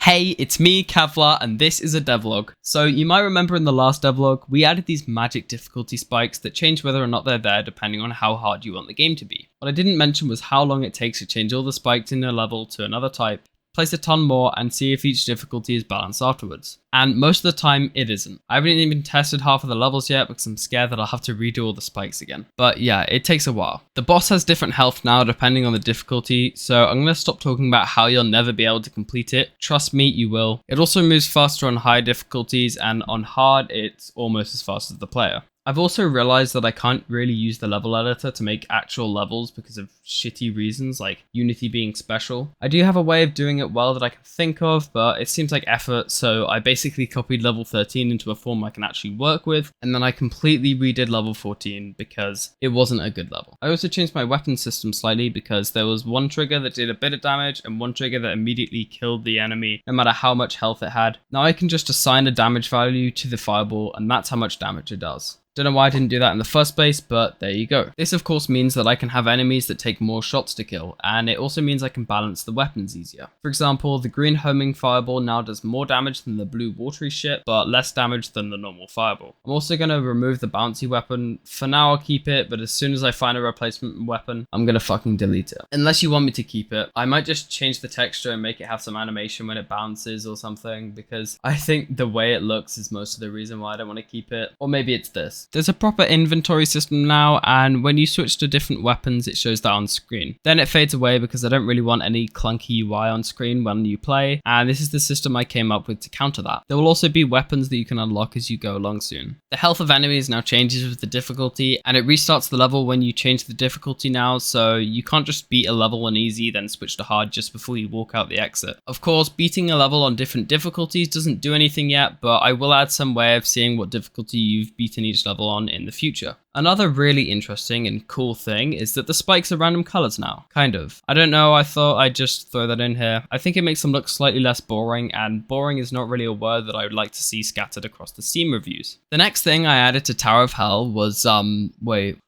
Hey, it's me, Cavlar, and this is a devlog. So you might remember in the last devlog, we added these magic difficulty spikes that change whether or not they're there depending on how hard you want the game to be. What I didn't mention was how long it takes to change all the spikes in a level to another type, place a ton more, and see if each difficulty is balanced afterwards. And most of the time, it isn't. I haven't even tested half of the levels yet because I'm scared that I'll have to redo all the spikes again. But yeah, it takes a while. The boss has different health now depending on the difficulty, so I'm going to stop talking about how you'll never be able to complete it. Trust me, you will. It also moves faster on high difficulties, and on hard, it's almost as fast as the player. I've also realized that I can't really use the level editor to make actual levels because of shitty reasons like Unity being special. I do have a way of doing it well that I can think of, but it seems like effort, so I basically copied level 13 into a form I can actually work with, and then I completely redid level 14 because it wasn't a good level. I also changed my weapon system slightly because there was one trigger that did a bit of damage and one trigger that immediately killed the enemy no matter how much health it had. Now I can just assign a damage value to the fireball and that's how much damage it does. Don't know why I didn't do that in the first place, but there you go. This of course means that I can have enemies that take more shots to kill, and it also means I can balance the weapons easier. For example, the green homing fireball now does more damage than the blue watery shit, but less damage than the normal fireball. I'm also going to remove the bouncy weapon. For now I'll keep it, but as soon as I find a replacement weapon, I'm going to fucking delete it. Unless you want me to keep it, I might just change the texture and make it have some animation when it bounces or something, because I think the way it looks is most of the reason why I don't want to keep it. Or maybe it's this. There's a proper inventory system now, and when you switch to different weapons, it shows that on screen. Then it fades away because I don't really want any clunky UI on screen when you play, and this is the system I came up with to counter that. There will also be weapons that you can unlock as you go along soon. The health of enemies now changes with the difficulty, and it restarts the level when you change the difficulty now, so you can't just beat a level on easy then switch to hard just before you walk out the exit. Of course, beating a level on different difficulties doesn't do anything yet, but I will add some way of seeing what difficulty you've beaten each level on in the future. Another really interesting and cool thing is that the spikes are random colors now. Kind of. I don't know, I thought I'd just throw that in here. I think it makes them look slightly less boring, and boring is not really a word that I would like to see scattered across the Steam reviews. The next thing I added to Tower of Hell was,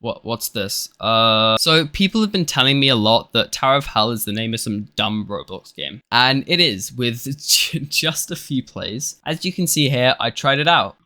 what's this? So people have been telling me a lot that Tower of Hell is the name of some dumb Roblox game. And it is, with just a few plays. As you can see here, I tried it out.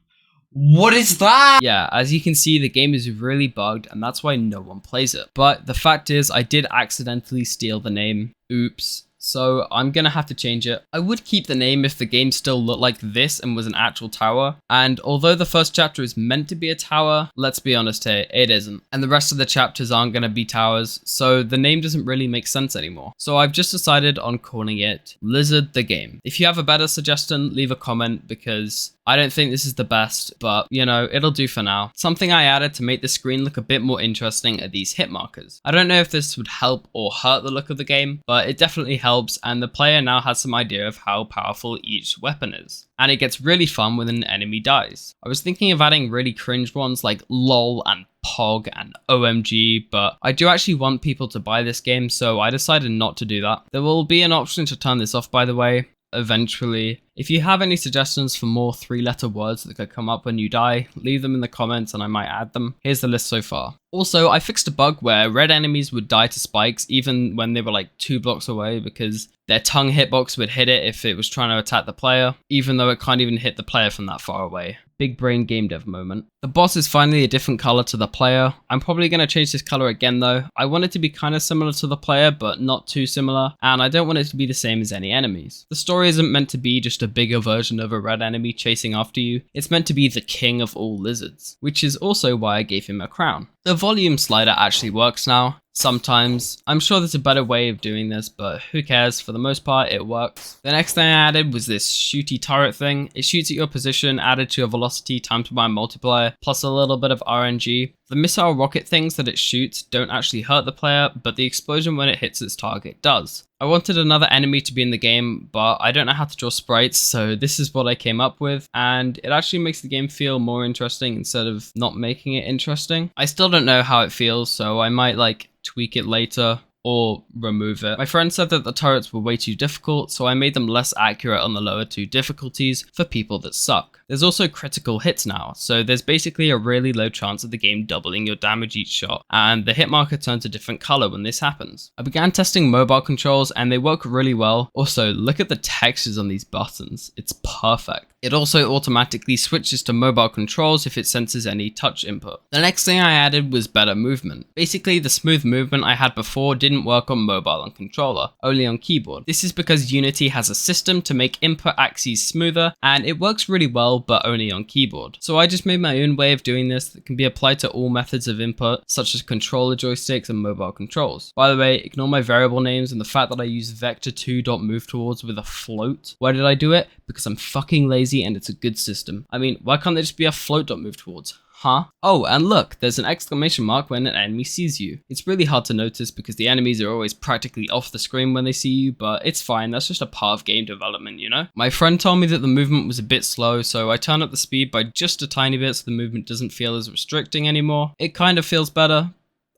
What is that? Yeah, as you can see, the game is really bugged and that's why no one plays it. But the fact is, I did accidentally steal the name. Oops. So I'm gonna have to change it. I would keep the name if the game still looked like this and was an actual tower. And although the first chapter is meant to be a tower, let's be honest here, it isn't. And the rest of the chapters aren't gonna be towers, so the name doesn't really make sense anymore. So I've just decided on calling it Lizard the Game. If you have a better suggestion, leave a comment because I don't think this is the best, but you know, it'll do for now. Something I added to make the screen look a bit more interesting are these hit markers. I don't know if this would help or hurt the look of the game, but it definitely helps, and the player now has some idea of how powerful each weapon is. And it gets really fun when an enemy dies. I was thinking of adding really cringe ones like LOL and POG and OMG, but I do actually want people to buy this game, so I decided not to do that. There will be an option to turn this off, by the way, eventually. If you have any suggestions for more 3-letter words that could come up when you die, leave them in the comments and I might add them. Here's the list so far. Also, I fixed a bug where red enemies would die to spikes even when they were like 2 blocks away because their tongue hitbox would hit it if it was trying to attack the player, even though it can't even hit the player from that far away. Big brain game dev moment. The boss is finally a different color to the player. I'm probably going to change this color again though. I want it to be kind of similar to the player, but not too similar, and I don't want it to be the same as any enemies. The story isn't meant to be just a bigger version of a red enemy chasing after you. It's meant to be the king of all lizards, which is also why I gave him a crown. The volume slider actually works now. Sometimes. I'm sure there's a better way of doing this, but who cares? For the most part, it works. The next thing I added was this shooty turret thing. It shoots at your position, added to your velocity times by a multiplier, plus a little bit of RNG. The missile rocket things that it shoots don't actually hurt the player, but the explosion when it hits its target does. I wanted another enemy to be in the game, but I don't know how to draw sprites, so this is what I came up with, and it actually makes the game feel more interesting instead of not making it interesting. I still don't know how it feels, so I might tweak it later, or remove it. My friend said that the turrets were way too difficult, so I made them less accurate on the lower 2 difficulties for people that suck. There's also critical hits now, so there's basically a really low chance of the game doubling your damage each shot, and the hit marker turns a different color when this happens. I began testing mobile controls and they work really well. Also, look at the textures on these buttons, it's perfect. It also automatically switches to mobile controls if it senses any touch input. The next thing I added was better movement. Basically, the smooth movement I had before didn't work on mobile and controller, only on keyboard. This is because Unity has a system to make input axes smoother, and it works really well, but only on keyboard. So I just made my own way of doing this that can be applied to all methods of input, such as controller joysticks and mobile controls. By the way, ignore my variable names and the fact that I use vector2.moveTowards with a float. Why did I do it? Because I'm fucking lazy and it's a good system. I mean, why can't there just be a float.moveTowards? Huh? Oh, and look, there's an exclamation mark when an enemy sees you. It's really hard to notice because the enemies are always practically off the screen when they see you, but it's fine, that's just a part of game development, you know? My friend told me that the movement was a bit slow, so I turned up the speed by just a tiny bit so the movement doesn't feel as restricting anymore. It kind of feels better,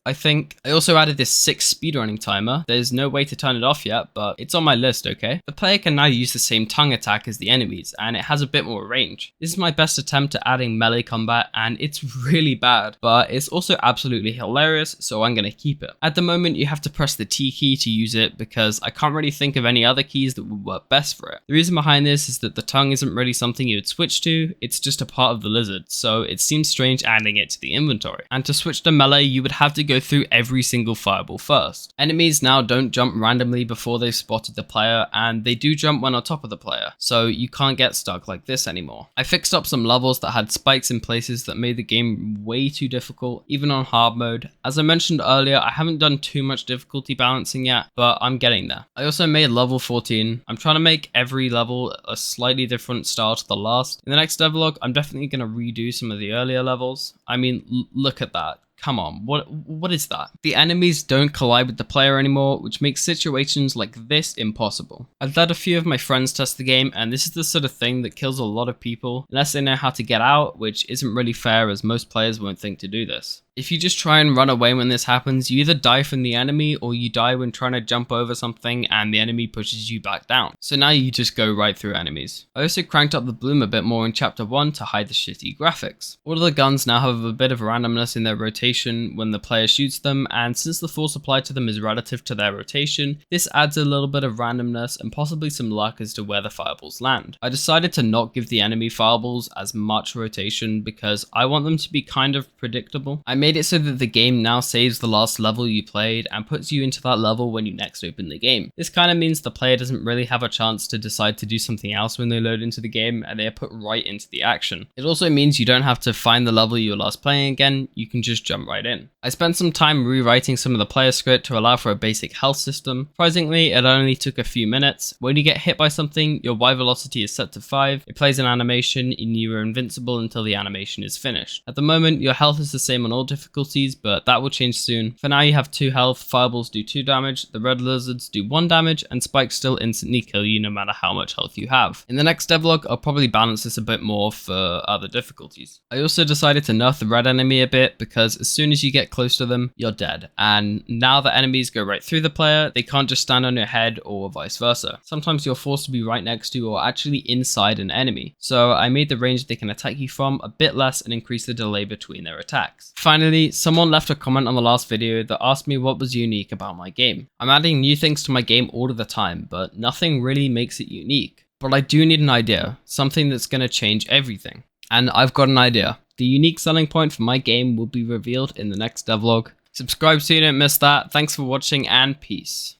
I think. I also added this 6 speedrunning timer. There's no way to turn it off yet, but it's on my list, okay? The player can now use the same tongue attack as the enemies, and it has a bit more range. This is my best attempt at adding melee combat, and it's really bad, but it's also absolutely hilarious, so I'm gonna keep it. At the moment, you have to press the T key to use it because I can't really think of any other keys that would work best for it. The reason behind this is that the tongue isn't really something you would switch to, it's just a part of the lizard, so it seems strange adding it to the inventory. And to switch to melee, you would have to go through every single fireball first. Enemies now don't jump randomly before they've spotted the player, and they do jump when on top of the player, so you can't get stuck like this anymore. I fixed up some levels that had spikes in places that made the game way too difficult, even on hard mode. As I mentioned earlier, I haven't done too much difficulty balancing yet, but I'm getting there. I also made level 14. I'm trying to make every level a slightly different style to the last. In the next devlog, I'm definitely going to redo some of the earlier levels. I mean, look at that. Come on, what is that? The enemies don't collide with the player anymore, which makes situations like this impossible. I've let a few of my friends test the game, and this is the sort of thing that kills a lot of people unless they know how to get out, which isn't really fair as most players won't think to do this. If you just try and run away when this happens, you either die from the enemy or you die when trying to jump over something and the enemy pushes you back down. So now you just go right through enemies. I also cranked up the bloom a bit more in chapter 1 to hide the shitty graphics. All of the guns now have a bit of randomness in their rotation when the player shoots them, and since the force applied to them is relative to their rotation, this adds a little bit of randomness and possibly some luck as to where the fireballs land. I decided to not give the enemy fireballs as much rotation because I want them to be kind of predictable. I made it so that the game now saves the last level you played and puts you into that level when you next open the game. This kind of means the player doesn't really have a chance to decide to do something else when they load into the game, and they are put right into the action. It also means you don't have to find the level you were last playing again, you can just jump right in. I spent some time rewriting some of the player script to allow for a basic health system. Surprisingly, it only took a few minutes. When you get hit by something, your Y velocity is set to 5, it plays an animation and you are invincible until the animation is finished. At the moment, your health is the same on all difficulties, but that will change soon. For now, you have 2 health, fireballs do 2 damage, the red lizards do 1 damage, and spikes still instantly kill you no matter how much health you have. In the next devlog, I'll probably balance this a bit more for other difficulties. I also decided to nerf the red enemy a bit because as soon as you get close to them, you're dead. And now that enemies go right through the player, they can't just stand on your head or vice versa. Sometimes you're forced to be right next to or actually inside an enemy. So I made the range they can attack you from a bit less and increase the delay between their attacks. Finally, someone left a comment on the last video that asked me what was unique about my game. I'm adding new things to my game all of the time, but nothing really makes it unique. But I do need an idea, something that's going to change everything. And I've got an idea. The unique selling point for my game will be revealed in the next devlog. Subscribe so you don't miss that. Thanks for watching and peace.